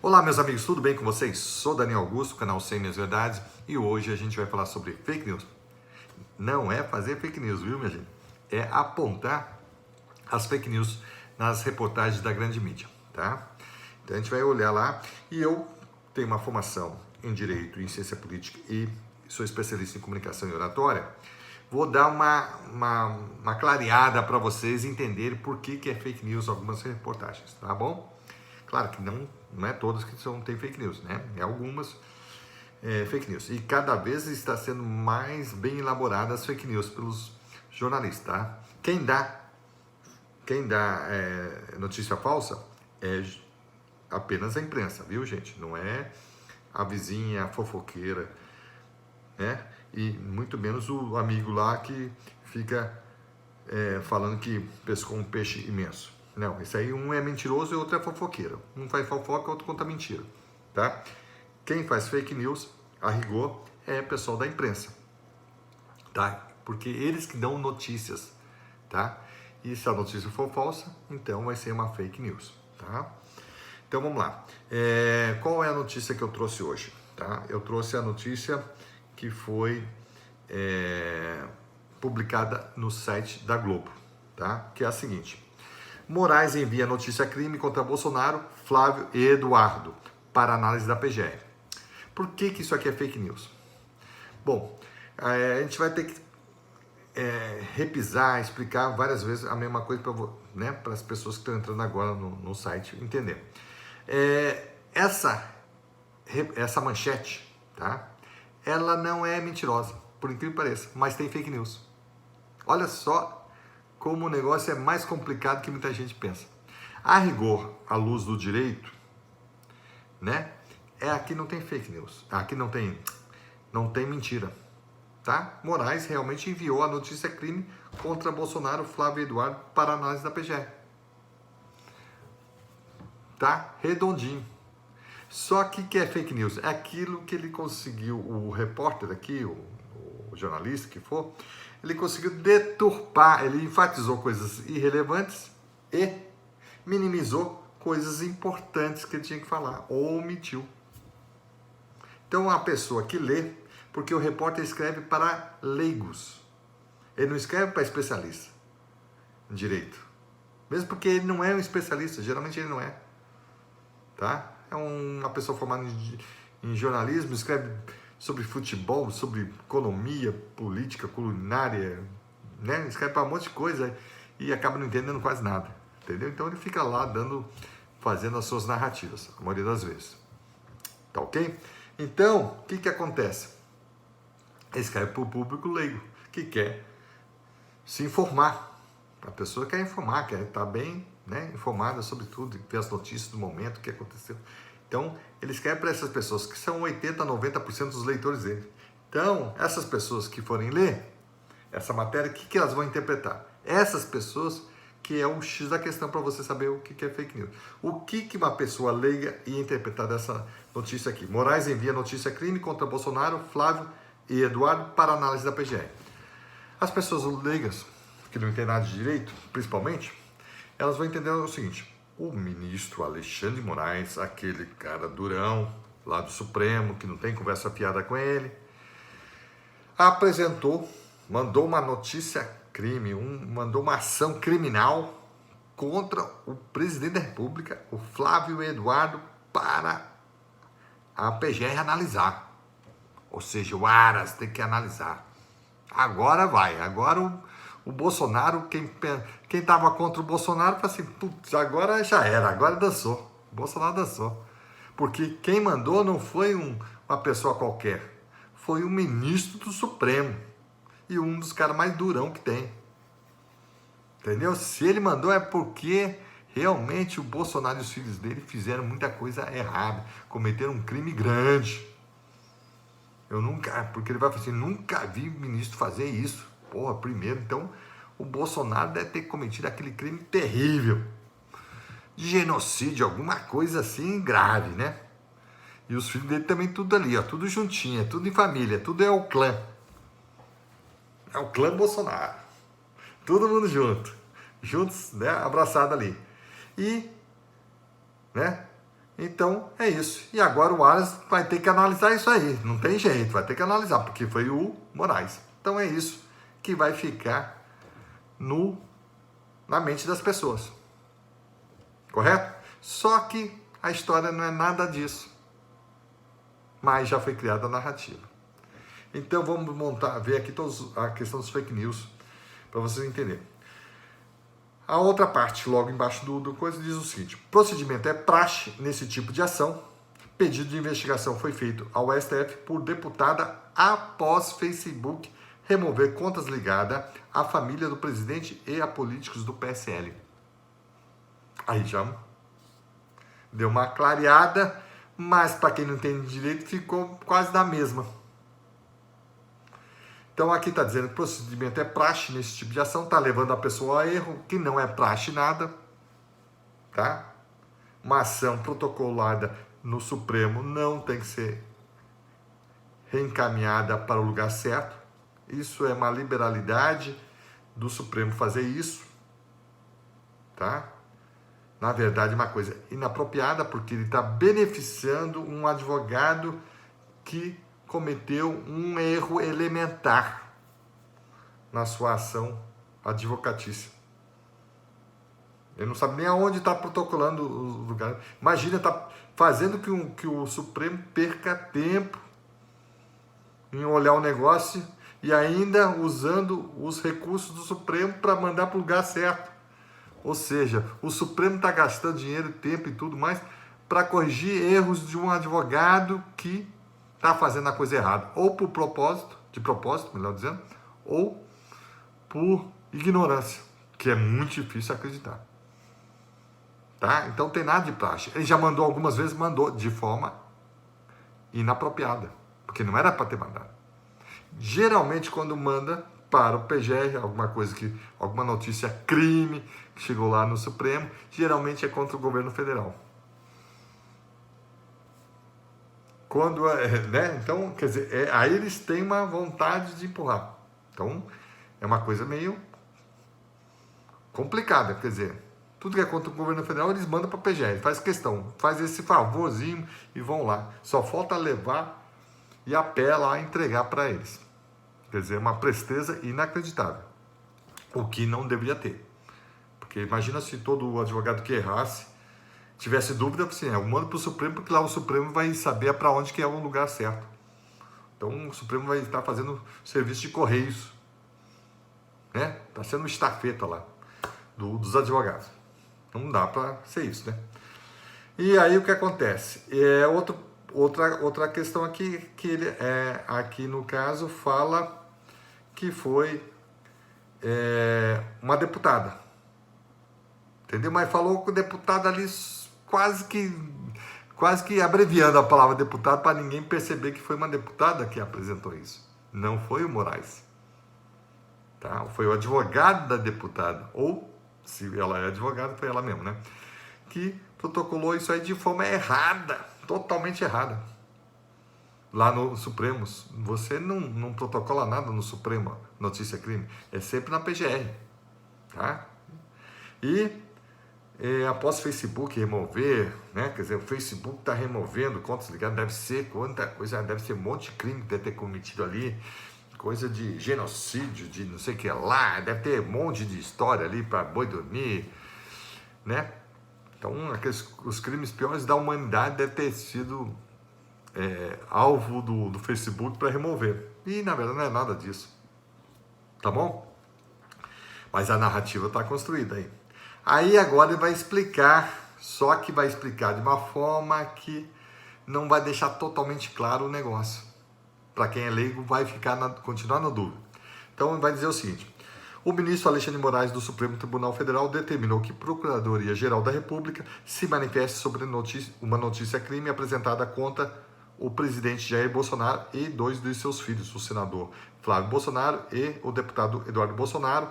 Olá, meus amigos, tudo bem com vocês? Sou Daniel Augusto, canal 100 Minhas Verdades, e hoje a gente vai falar sobre fake news. Não é fazer fake news, viu, minha gente? É apontar as fake news nas reportagens da grande mídia, tá? Então a gente vai olhar lá, e eu tenho uma formação em Direito e em Ciência Política e sou especialista em Comunicação e Oratória. Vou dar uma clareada para vocês entenderem por que é fake news algumas reportagens, tá bom? Claro que não é todas que tem fake news, né? É algumas fake news. E cada vez está sendo mais bem elaboradas as fake news pelos jornalistas, tá? Quem dá notícia falsa é apenas a imprensa, viu, gente? Não é a vizinha, a fofoqueira, né? E muito menos o amigo lá que fica falando que pescou um peixe imenso. Não, esse aí um é mentiroso e outro é fofoqueiro. Um faz fofoca, outro conta mentira, tá? Quem faz fake news, a rigor, é pessoal da imprensa, tá? Porque eles que dão notícias, tá? E se a notícia for falsa, então vai ser uma fake news, tá? Então vamos lá. Qual é a notícia que eu trouxe hoje, tá? Eu trouxe a notícia que foi publicada no site da Globo, tá? Que é a seguinte: Moraes envia notícia crime contra Bolsonaro, Flávio e Eduardo para análise da PGR. Por que isso aqui é fake news? Bom, a gente vai ter que repisar, explicar várias vezes a mesma coisa para as pessoas que estão entrando agora no site entender. Essa manchete, tá? Ela não é mentirosa, por incrível que pareça, mas tem fake news. Olha só como o negócio é mais complicado que muita gente pensa. A rigor, à luz do direito, né? Aqui não tem fake news. Aqui não tem mentira, tá? Moraes realmente enviou a notícia crime contra Bolsonaro, Flávio e Eduardo para análise da PGR. Tá? Redondinho. Só que é fake news? É aquilo que ele conseguiu, o repórter aqui, o jornalista que for, ele conseguiu deturpar, ele enfatizou coisas irrelevantes e minimizou coisas importantes que ele tinha que falar, ou omitiu. Então a pessoa que lê, porque o repórter escreve para leigos, ele não escreve para especialista em direito, mesmo porque ele não é um especialista, geralmente ele não é, tá? É uma pessoa formada em jornalismo, escreve sobre futebol, sobre economia, política, culinária, né? Escreve para um monte de coisa e acaba não entendendo quase nada, entendeu? Então ele fica lá fazendo as suas narrativas, a maioria das vezes. Tá ok? Então, o que acontece? Ele escreve para o público leigo, que quer se informar. A pessoa quer informar, quer estar bem, né, informada sobre tudo, ver as notícias do momento, o que aconteceu. Então, ele escreve para essas pessoas, que são 80% a 90% dos leitores dele. Então, essas pessoas que forem ler essa matéria, o que elas vão interpretar? Essas pessoas que é o X da questão para você saber o que é fake news. O que uma pessoa leiga ia interpretar dessa notícia aqui? Moraes envia notícia crime contra Bolsonaro, Flávio e Eduardo para análise da PGR. As pessoas leigas, que não entendem nada de direito, principalmente, elas vão entender o seguinte: o ministro Alexandre de Moraes, aquele cara durão, lá do Supremo, que não tem conversa fiada com ele, mandou uma notícia crime, mandou uma ação criminal contra o presidente da República, o Flávio Eduardo, para a PGR analisar. Ou seja, o Aras tem que analisar. Agora vai, agora o Bolsonaro, quem estava contra o Bolsonaro, falou assim: putz, agora já era, agora dançou. O Bolsonaro dançou. Porque quem mandou não foi uma pessoa qualquer, foi o ministro do Supremo e um dos caras mais durão que tem. Entendeu? Se ele mandou é porque realmente o Bolsonaro e os filhos dele fizeram muita coisa errada, cometeram um crime grande. Porque ele vai falar assim: nunca vi ministro fazer isso. Porra, primeiro, então, o Bolsonaro deve ter cometido aquele crime terrível de genocídio, alguma coisa assim grave, né? E os filhos dele também tudo ali, ó, tudo juntinho, tudo em família, tudo é o clã. É o clã Bolsonaro. Todo mundo juntos, né, abraçado ali. E, né, Então, é isso. E agora o Aras vai ter que analisar isso aí. Não tem jeito, vai ter que analisar, porque foi o Moraes. Então, é isso que vai ficar na mente das pessoas. Correto? Só que a história não é nada disso. Mas já foi criada a narrativa. Então, vamos ver aqui a questão dos fake news, para vocês entenderem. A outra parte, logo embaixo do coisa, diz o seguinte: procedimento é praxe nesse tipo de ação. Pedido de investigação foi feito ao STF por deputada após Facebook remover contas ligadas à família do presidente e a políticos do PSL. Aí já deu uma clareada, mas para quem não entende direito, ficou quase da mesma. Então aqui está dizendo que o procedimento é praxe nesse tipo de ação, está levando a pessoa a erro, que não é praxe nada, tá? Uma ação protocolada no Supremo não tem que ser reencaminhada para o lugar certo. Isso é uma liberalidade do Supremo fazer isso, tá? Na verdade, uma coisa inapropriada, porque ele está beneficiando um advogado que cometeu um erro elementar na sua ação advocatícia. Ele não sabe nem aonde está protocolando o lugar. Imagina, está fazendo que o Supremo perca tempo em olhar o negócio e ainda usando os recursos do Supremo para mandar para o lugar certo. Ou seja, o Supremo está gastando dinheiro, tempo e tudo mais para corrigir erros de um advogado que está fazendo a coisa errada, ou por propósito, melhor dizendo, ou por ignorância, que é muito difícil acreditar. Tá? Então tem nada de praxe. Ele já mandou algumas vezes, mandou de forma inapropriada, porque não era para ter mandado. Geralmente quando manda para o PGR, alguma notícia crime que chegou lá no Supremo, geralmente é contra o governo federal. Então, quer dizer, aí eles têm uma vontade de empurrar. Então, é uma coisa meio complicada, quer dizer, tudo que é contra o governo federal, eles mandam para a PGR, faz questão, faz esse favorzinho e vão lá. Só falta levar e a pé lá entregar para eles. Quer dizer, uma presteza inacreditável. O que não deveria ter. Porque imagina se todo advogado que errasse tivesse dúvida, assim, eu mando para o Supremo, porque lá o Supremo vai saber para onde que é o lugar certo. Então o Supremo vai estar fazendo serviço de correios. Né? Está sendo uma estafeta lá dos advogados. Não dá para ser isso, né? E aí o que acontece? Outra questão aqui, que ele aqui no caso fala que foi uma deputada. Entendeu? Mas falou com o deputado ali quase que abreviando a palavra deputado para ninguém perceber que foi uma deputada que apresentou isso. Não foi o Moraes. Tá? Foi o advogado da deputada. Ou, se ela é advogada, foi ela mesmo, né? Que protocolou isso aí de forma errada. Totalmente errada. Lá no Supremo. Você não protocola nada no Supremo, notícia crime. É sempre na PGR. Tá? Após o Facebook remover, né? Quer dizer, o Facebook está removendo contas ligadas, deve ser quanta coisa, deve ser um monte de crime que deve ter cometido ali, coisa de genocídio, de não sei o que lá, deve ter um monte de história ali para boi dormir, né? Então, os crimes piores da humanidade devem ter sido alvo do Facebook para remover. E, na verdade, não é nada disso. Tá bom? Mas a narrativa está construída aí. Aí agora ele vai explicar, só que vai explicar de uma forma que não vai deixar totalmente claro o negócio. Para quem é leigo, vai continuar na dúvida. Então ele vai dizer o seguinte: o ministro Alexandre de Moraes do Supremo Tribunal Federal determinou que a Procuradoria-Geral da República se manifeste sobre uma notícia crime apresentada contra o presidente Jair Bolsonaro e 2 de seus filhos, o senador Flávio Bolsonaro e o deputado Eduardo Bolsonaro.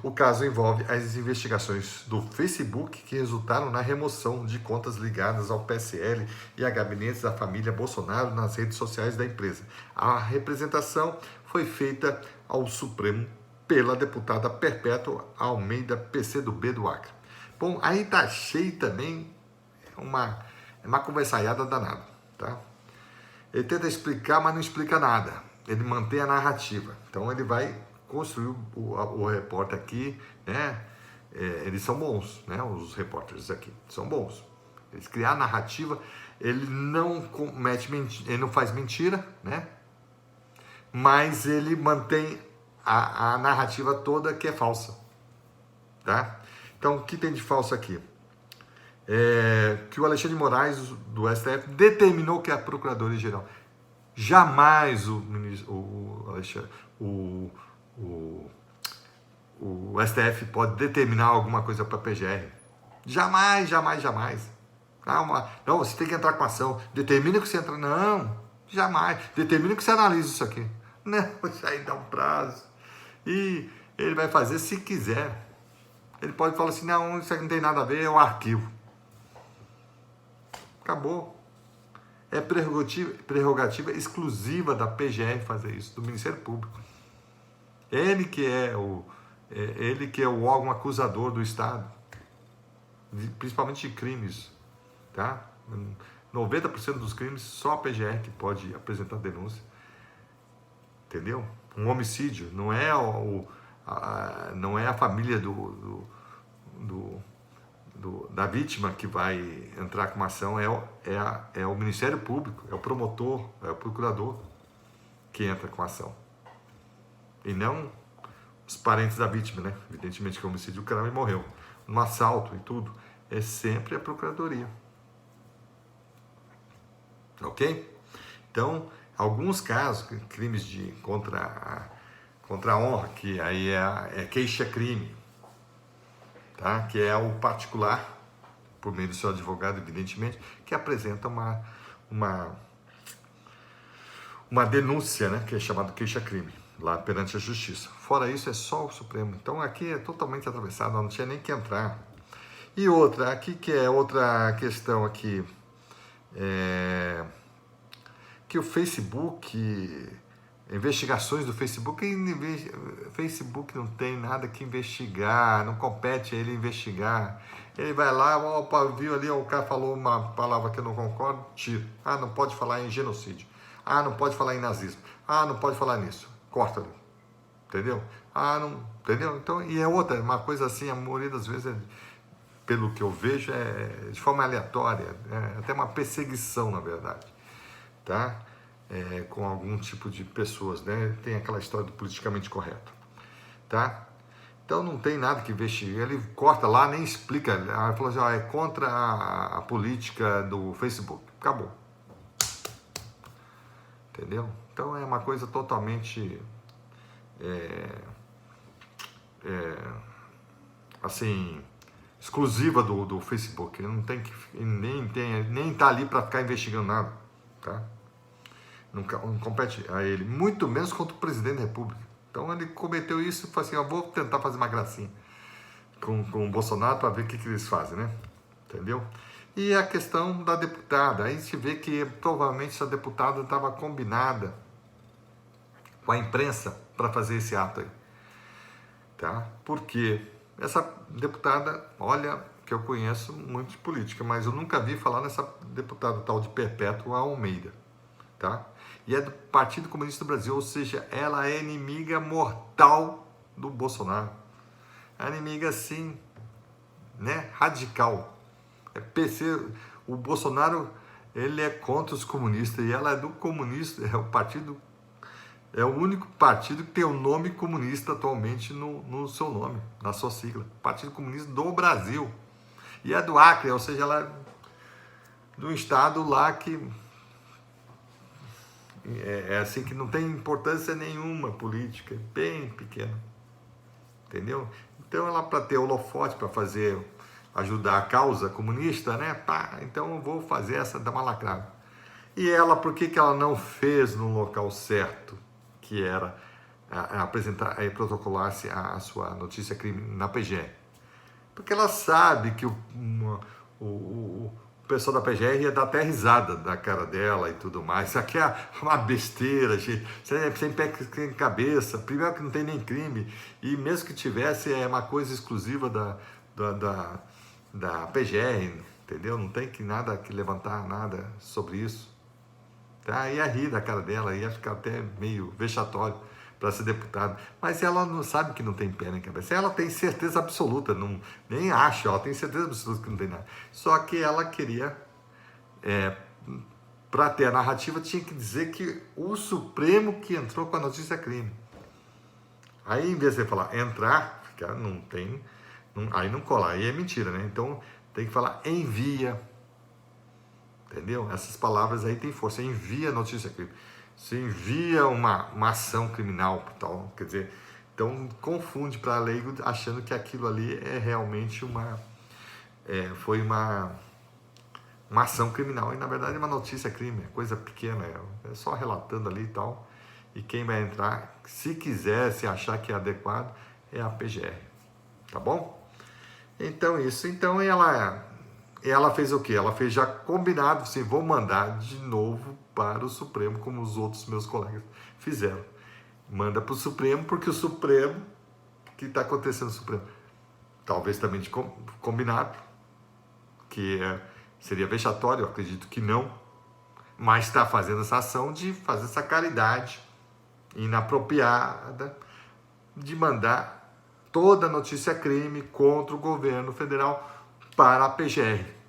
O caso envolve as investigações do Facebook que resultaram na remoção de contas ligadas ao PSL e a gabinetes da família Bolsonaro nas redes sociais da empresa. A representação foi feita ao Supremo pela deputada Perpétua Almeida, PCdoB do Acre. Bom, aí tá cheio também É uma conversaiada danada, tá? Ele tenta explicar, mas não explica nada. Ele mantém a narrativa. Então ele vai construir o repórter aqui, né? Eles são bons, né? Os repórteres aqui são bons. Eles criam a narrativa, ele não comete mentira, ele não faz mentira, né? Mas ele mantém a narrativa toda que é falsa, tá? Então o que tem de falso aqui? Que o Alexandre de Moraes, do STF, determinou que a Procuradoria-Geral. Jamais o STF pode determinar alguma coisa para a PGR. Jamais, jamais, jamais. Não, você tem que entrar com ação. Determina que você entra. Não, jamais. Determina que você analisa isso aqui. Não, isso aí dá um prazo. E ele vai fazer se quiser. Ele pode falar assim, não, isso aqui não tem nada a ver, é um arquivo. Acabou. É prerrogativa exclusiva da PGR fazer isso, do Ministério Público. Ele que é o órgão acusador do Estado, principalmente de crimes, tá? 90% dos crimes só a PGR que pode apresentar denúncia, entendeu? Um homicídio não é não é a família da vítima que vai entrar com uma ação, é o Ministério Público, é o promotor, é o procurador que entra com a ação. E não os parentes da vítima, né? Evidentemente que é homicídio, o cara morreu. Um assalto e tudo, é sempre a Procuradoria. Ok? Então, alguns casos, crimes contra a honra, que aí é queixa-crime, tá? Que é o particular, por meio do seu advogado, evidentemente, que apresenta uma denúncia, né? Que é chamado queixa-crime, lá perante a Justiça. Fora isso, é só o Supremo. Então, aqui é totalmente atravessado, não tinha nem que entrar. E outra, aqui que é outra questão aqui, que o Facebook, investigações do Facebook não tem nada que investigar, não compete a ele investigar. Ele vai lá, viu ali, o cara falou uma palavra que eu não concordo, tira. Não pode falar em genocídio. Não pode falar em nazismo. Não pode falar nisso. Corta ali. Entendeu? Não, entendeu? Então, e é outra, uma coisa assim, a maioria das vezes, pelo que eu vejo, é de forma aleatória, até uma perseguição, na verdade, tá? Com algum tipo de pessoas, né? Tem aquela história do politicamente correto, tá? Então não tem nada que investigar, ele corta lá, nem explica, ele falou assim, é contra a política do Facebook, acabou, entendeu? Então é uma coisa totalmente, assim, exclusiva do Facebook, ele não tem que, nem tá ali para ficar investigando nada, tá? Não compete a ele, muito menos contra o presidente da República. Então ele cometeu isso e falou assim, vou tentar fazer uma gracinha com o Bolsonaro para ver o que eles fazem, né? Entendeu? E a questão da deputada, aí se vê que provavelmente essa deputada estava combinada com a imprensa para fazer esse ato aí, tá? Porque essa deputada, olha, que eu conheço muito de política, mas eu nunca vi falar nessa deputada tal de Perpétua Almeida, tá? E é do Partido Comunista do Brasil, ou seja, ela é inimiga mortal do Bolsonaro. É inimiga, assim, né, radical. O Bolsonaro, ele é contra os comunistas, e ela é do comunista, é o único partido que tem o nome comunista atualmente no seu nome, na sua sigla. Partido Comunista do Brasil. E é do Acre, ou seja, ela é do estado lá que assim, que não tem importância nenhuma política, bem pequena, entendeu? Então ela, para ter holofote, para ajudar a causa comunista, né? Então eu vou fazer essa, dar uma lacrada. E ela, por que ela não fez no local certo, que era apresentar e protocolar-se a sua notícia crime na PGR? Porque ela sabe que o pessoal da PGR ia dar até risada da cara dela e tudo mais. Isso aqui é uma besteira, gente. Sem pé sem cabeça. Primeiro que não tem nem crime. E mesmo que tivesse, é uma coisa exclusiva da PGR, entendeu? Não tem nada que levantar nada sobre isso. Tá? Ia rir da cara dela, ia ficar até meio vexatório para ser deputada. Mas ela não sabe que não tem pé na cabeça. Ela tem certeza absoluta, não, nem acho, ela tem certeza absoluta que não tem nada. Só que ela queria, para ter a narrativa, tinha que dizer que o Supremo que entrou com a notícia crime. Aí, em vez de falar entrar, não tem, aí não cola, aí é mentira, né? Então, tem que falar envia. Entendeu? Essas palavras aí têm força. Envia notícia crime. Você envia uma ação criminal, tal, quer dizer, então confunde para leigo achando que aquilo ali é realmente foi uma ação criminal. E na verdade é uma notícia crime, é coisa pequena, é só relatando ali e tal. E quem vai entrar, se quiser, se achar que é adequado, é a PGR. Tá bom? Então isso. Então ela fez o quê? Ela fez já combinado, assim, vou mandar de novo para o Supremo, como os outros meus colegas fizeram. Manda para o Supremo, porque o Supremo, o que está acontecendo no Supremo? Talvez também de combinado, que seria vexatório, eu acredito que não, mas está fazendo essa ação de fazer essa caridade inapropriada, de mandar toda a notícia crime contra o governo federal para a PGR.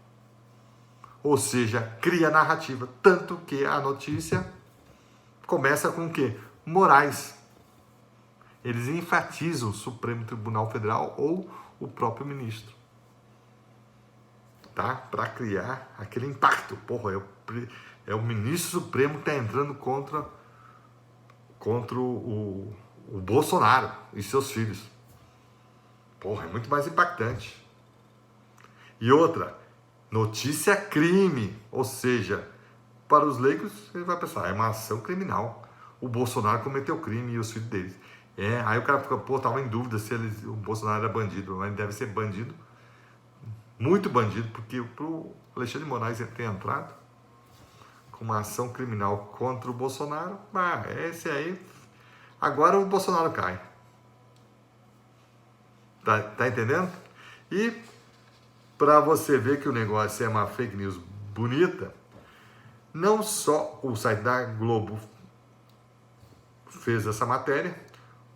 Ou seja, cria narrativa. Tanto que a notícia começa com o quê? Moraes. Eles enfatizam o Supremo Tribunal Federal ou o próprio ministro. Tá? Para criar aquele impacto. Porra, é o ministro Supremo que está entrando contra o Bolsonaro e seus filhos. Porra, é muito mais impactante. E outra, notícia crime, ou seja, para os leigos, ele vai pensar, é uma ação criminal. O Bolsonaro cometeu crime e os filhos deles. Aí o cara fica, tava em dúvida se o Bolsonaro era bandido, mas ele deve ser bandido, muito bandido, porque pro Alexandre de Moraes ele tem entrado com uma ação criminal contra o Bolsonaro, esse aí, agora o Bolsonaro cai. Tá entendendo? E para você ver que o negócio é uma fake news bonita, não só o site da Globo fez essa matéria,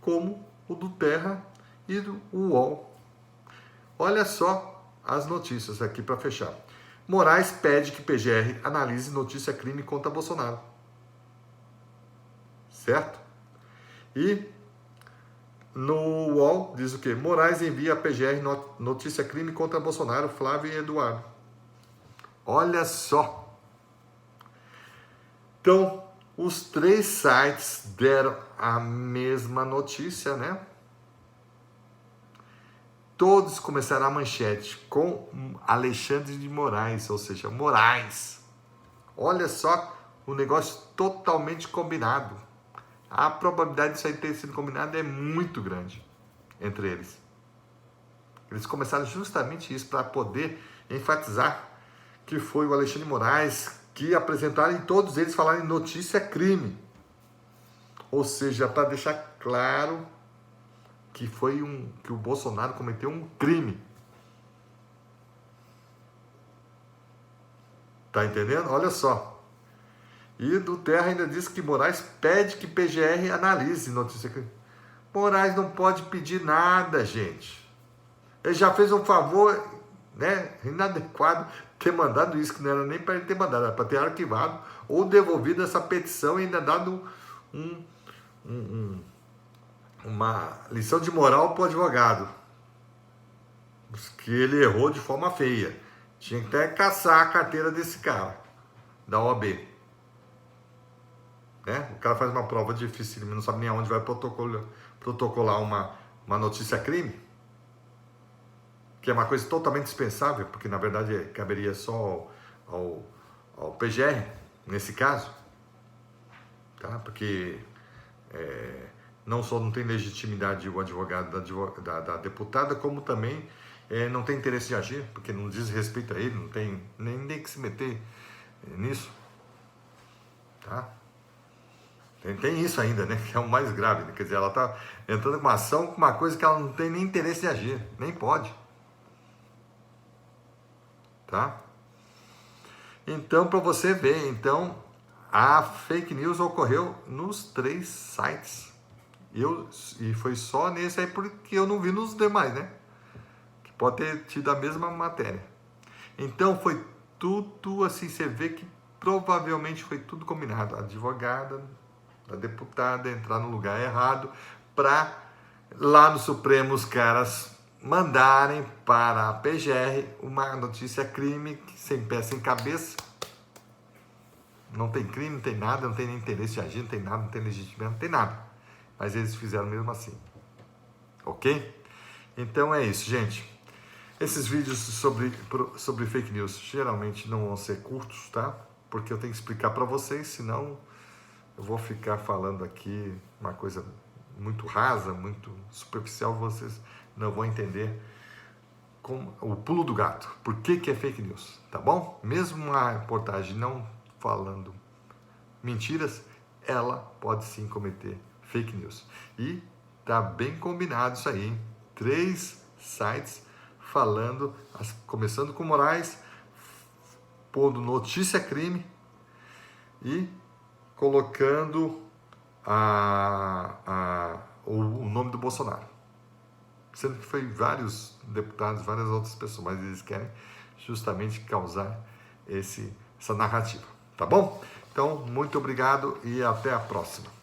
como o do Terra e do UOL. Olha só as notícias aqui para fechar. Moraes pede que PGR analise notícia crime contra Bolsonaro. Certo? E no UOL diz o quê? Moraes envia a PGR notícia crime contra Bolsonaro, Flávio e Eduardo. Olha só. Então, os três sites deram a mesma notícia, né? Todos começaram a manchete com Alexandre de Moraes, ou seja, Moraes. Olha só, o negócio totalmente combinado. A probabilidade disso aí ter sido combinado é muito grande entre eles. Eles começaram justamente isso para poder enfatizar que foi o Alexandre de Moraes que apresentaram e todos eles falaram em notícia crime. Ou seja, para deixar claro que que o Bolsonaro cometeu um crime. Tá entendendo? Olha só. E do Terra ainda diz que Moraes pede que PGR analise notícia crime. Moraes não pode pedir nada, gente. Ele já fez um favor, né, inadequado, ter mandado isso, que não era nem para ele ter mandado, era para ter arquivado ou devolvido essa petição e ainda dado uma lição de moral para o advogado, que ele errou de forma feia. Tinha que até caçar a carteira desse cara, da OAB. Né? O cara faz uma prova difícil, não sabe nem aonde vai protocolar uma notícia crime, que é uma coisa totalmente dispensável, porque na verdade caberia só ao PGR, nesse caso, tá? Porque não só não tem legitimidade o advogado da deputada, como também não tem interesse de agir, porque não diz respeito a ele, não tem nem que se meter nisso, tá? Tem isso ainda, né? Que é o mais grave, né? Quer dizer, ela está entrando com uma ação, com uma coisa que ela não tem nem interesse de agir, nem pode. Tá? Então, para você ver, então, a fake news ocorreu nos 3 sites. E foi só nesse aí porque eu não vi nos demais, né? Que pode ter tido a mesma matéria. Então, foi tudo assim, você vê que provavelmente foi tudo combinado. A advogada, a deputada entrar no lugar errado para lá no Supremo os caras mandarem para a PGR uma notícia crime sem pé, sem cabeça. Não tem crime, não tem nada, não tem nem interesse de agir, não tem nada, não tem legitimidade, não tem nada. Mas eles fizeram mesmo assim. Ok? Então é isso, gente. Esses vídeos sobre fake news geralmente não vão ser curtos, tá? Porque eu tenho que explicar para vocês, senão eu vou ficar falando aqui uma coisa muito rasa, muito superficial, vocês não vão entender como, o pulo do gato. Por que é fake news, tá bom? Mesmo uma reportagem não falando mentiras, ela pode sim cometer fake news. E tá bem combinado isso aí, hein? 3 sites falando, começando com Moraes, pondo notícia crime e colocando o nome do Bolsonaro. Sendo que foi vários deputados, várias outras pessoas, mas eles querem justamente causar essa narrativa. Tá bom? Então, muito obrigado e até a próxima.